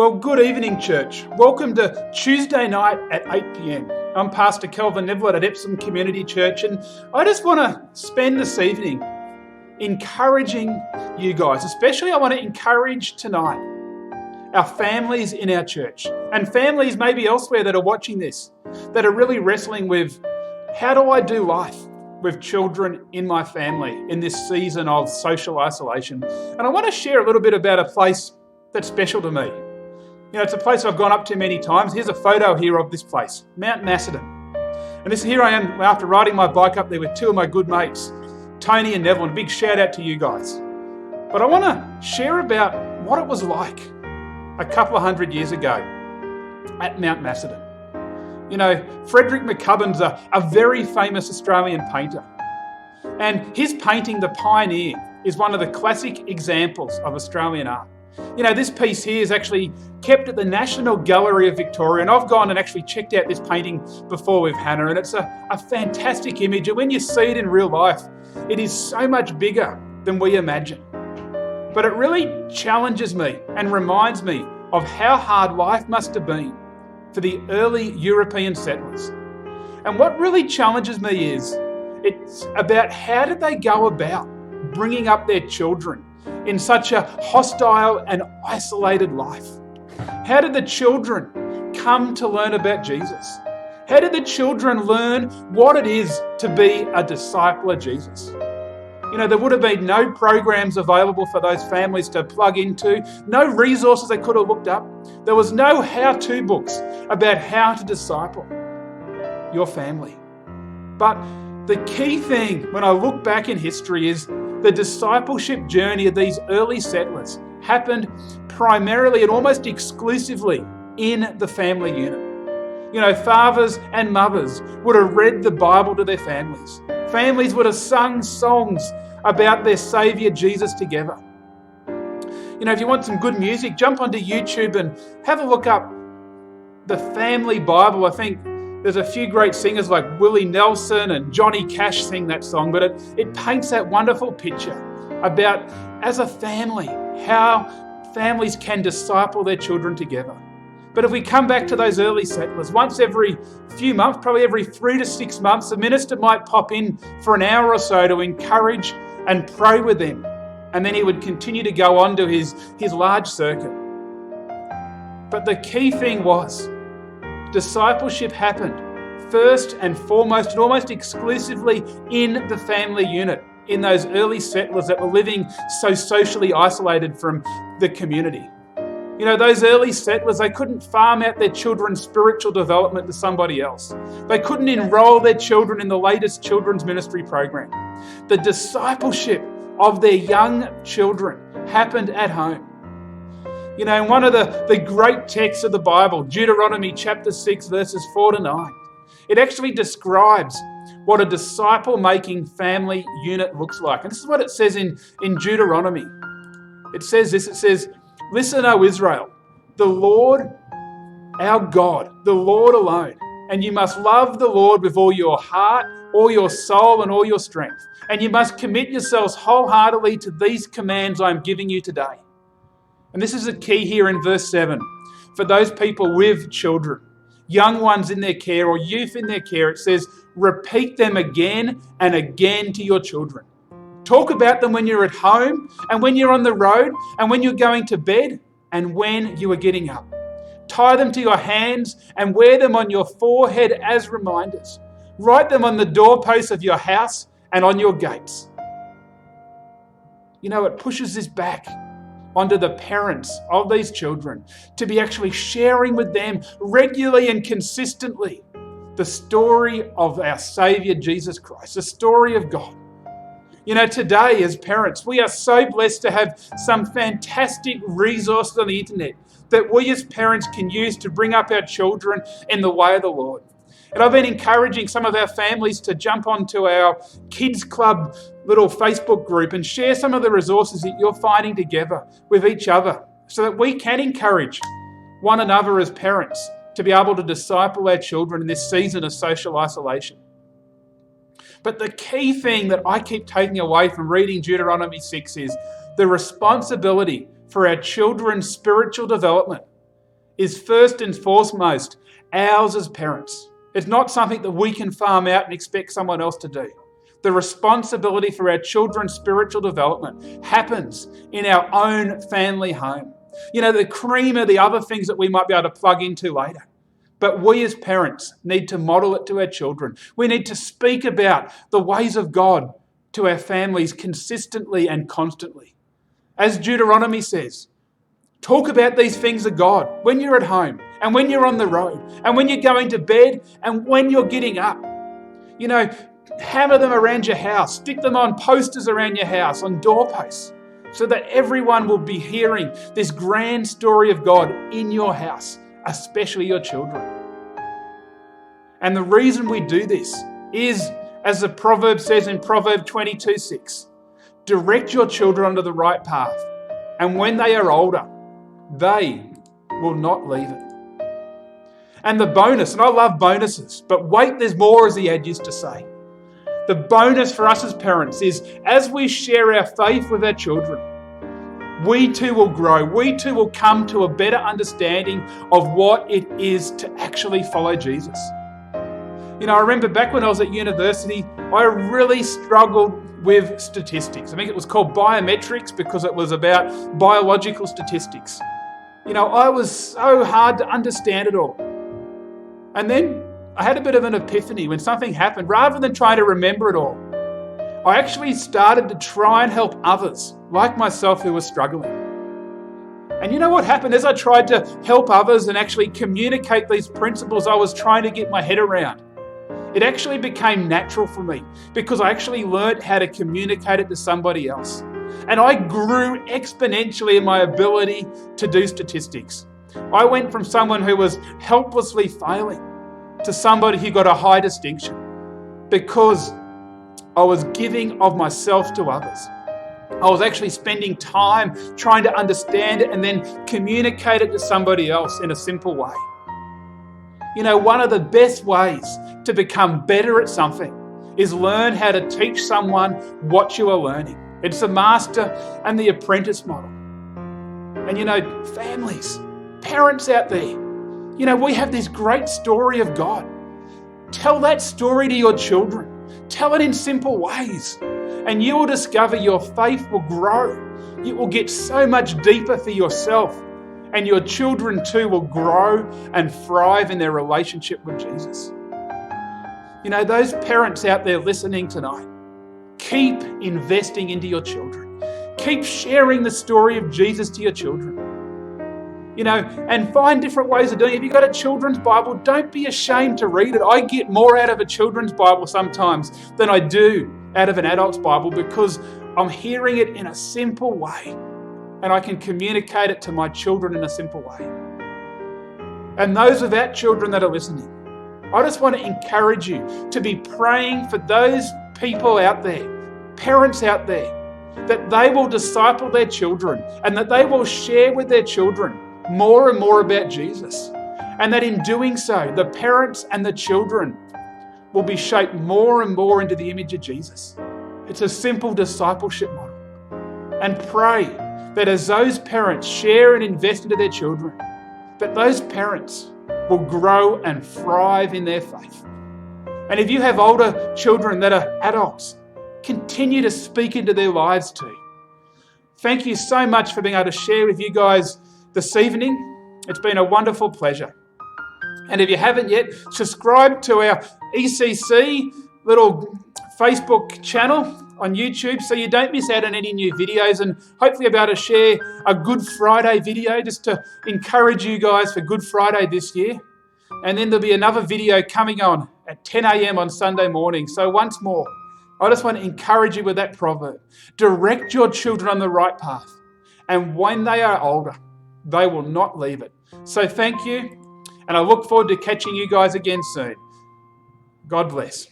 Well, good evening, church. Welcome to Tuesday night at 8 p.m. I'm Pastor Kelvin at Epsom Community Church, and I just want to spend this evening encouraging you guys. Especially I want to encourage tonight our families in our church and families maybe elsewhere that are watching this, that are really wrestling with, how do I do life with children in my family in this season of social isolation? And I want to share a little bit about a place that's special to me. You know, it's a place I've gone up to many times. Here's a photo here of this place, Mount Macedon. And here I am after riding my bike up there with two of my good mates, Tony and Neville, and a big shout out to you guys. But I want to share about what it was like a couple of hundred years ago at Mount Macedon. You know, Frederick McCubbin's a very famous Australian painter. And his painting, The Pioneer, is one of the classic examples of Australian art. You know, this piece here is actually kept at the National Gallery of Victoria, and I've gone and actually checked out this painting before with Hannah, and it's a fantastic image, and when you see it in real life, it is so much bigger than we imagine. But it really challenges me and reminds me of how hard life must have been for the early European settlers. And what really challenges me is, it's about how did they go about bringing up their children in such a hostile and isolated life? How did the children come to learn about Jesus? How did the children learn what it is to be a disciple of Jesus? You know, there would have been no programs available for those families to plug into, no resources they could have looked up. There was no how-to books about how to disciple your family. But the key thing when I look back in history is the discipleship journey of these early settlers happened primarily and almost exclusively in the family unit. You know, fathers and mothers would have read the Bible to their families. Families would have sung songs about their Saviour Jesus together. You know, if you want some good music, jump onto YouTube and have a look up the Family Bible. I think there's a few great singers like Willie Nelson and Johnny Cash sing that song, but it paints that wonderful picture about, as a family, how families can disciple their children together. But if we come back to those early settlers, once every few months, probably every 3 to 6 months, the minister might pop in for an hour or so to encourage and pray with them. And then he would continue to go on to his large circuit. But the key thing was, discipleship happened first and foremost and almost exclusively in the family unit, in those early settlers that were living so socially isolated from the community. You know, those early settlers, they couldn't farm out their children's spiritual development to somebody else. They couldn't enroll their children in the latest children's ministry program. The discipleship of their young children happened at home. You know, in one of the great texts of the Bible, Deuteronomy chapter 6, verses 4 to 9, it actually describes what a disciple-making family unit looks like. And this is what it says in Deuteronomy. It says this, it says, "Listen, O Israel, the Lord our God, the Lord alone, and you must love the Lord with all your heart, all your soul, and all your strength. And you must commit yourselves wholeheartedly to these commands I am giving you today." And this is the key here in verse 7. For those people with children, young ones in their care or youth in their care, it says, repeat them again and again to your children. Talk about them when you're at home and when you're on the road and when you're going to bed and when you are getting up. Tie them to your hands and wear them on your forehead as reminders. Write them on the doorposts of your house and on your gates. You know, it pushes this back onto the parents of these children to be actually sharing with them regularly and consistently the story of our Saviour Jesus Christ, the story of God. You know, today as parents, we are so blessed to have some fantastic resources on the internet that we as parents can use to bring up our children in the way of the Lord. And I've been encouraging some of our families to jump onto our Kids Club little Facebook group and share some of the resources that you're finding together with each other so that we can encourage one another as parents to be able to disciple our children in this season of social isolation. But the key thing that I keep taking away from reading Deuteronomy 6 is the responsibility for our children's spiritual development is first and foremost ours as parents. It's not something that we can farm out and expect someone else to do. The responsibility for our children's spiritual development happens in our own family home. The cream are the other things that we might be able to plug into later. But we as parents need to model it to our children. We need to speak about the ways of God to our families consistently and constantly. As Deuteronomy says, talk about these things of God when you're at home and when you're on the road and when you're going to bed and when you're getting up. Hammer them around your house, stick them on posters around your house, on doorposts, so that everyone will be hearing this grand story of God in your house, especially your children. And the reason we do this is, as the proverb says in Proverb 22:6, direct your children onto the right path, and when they are older, they will not leave it. And the bonus, and I love bonuses, but wait, there's more, as the ad used to say. The bonus for us as parents is, as we share our faith with our children, we too will grow. We too will come to a better understanding of what it is to actually follow Jesus. I remember back when I was at university, I really struggled with statistics. I think it was called biometrics because it was about biological statistics. I was so hard to understand it all. And then I had a bit of an epiphany when something happened. Rather than trying to remember it all, I actually started to try and help others like myself who were struggling. And you know what happened? As I tried to help others and actually communicate these principles I was trying to get my head around, it actually became natural for me because I actually learned how to communicate it to somebody else. And I grew exponentially in my ability to do statistics. I went from someone who was helplessly failing to somebody who got a high distinction because I was giving of myself to others. I was actually spending time trying to understand it and then communicate it to somebody else in a simple way. One of the best ways to become better at something is learn how to teach someone what you are learning. It's the master and the apprentice model. And families, parents out there, we have this great story of God. Tell that story to your children. Tell it in simple ways. And you will discover your faith will grow. It will get so much deeper for yourself. And your children too will grow and thrive in their relationship with Jesus. Those parents out there listening tonight, keep investing into your children. Keep sharing the story of Jesus to your children. And find different ways of doing it. If you've got a children's Bible, don't be ashamed to read it. I get more out of a children's Bible sometimes than I do out of an adult's Bible because I'm hearing it in a simple way and I can communicate it to my children in a simple way. And those without children that are listening, I just want to encourage you to be praying for those people out there, parents out there, that they will disciple their children and that they will share with their children more and more about Jesus. And that in doing so, the parents and the children will be shaped more and more into the image of Jesus. It's a simple discipleship model. And pray that as those parents share and invest into their children, that those parents will grow and thrive in their faith. And if you have older children that are adults, continue to speak into their lives too. Thank you so much for being able to share with you guys this evening. It's been a wonderful pleasure. And if you haven't yet, subscribe to our ECC little Facebook channel on YouTube so you don't miss out on any new videos, and hopefully I'll be able to share a Good Friday video just to encourage you guys for Good Friday this year. And then there'll be another video coming on at 10 a.m. on Sunday morning. So once more, I just want to encourage you with that proverb. Direct your children on the right path, and when they are older, they will not leave it. So thank you, and I look forward to catching you guys again soon. God bless.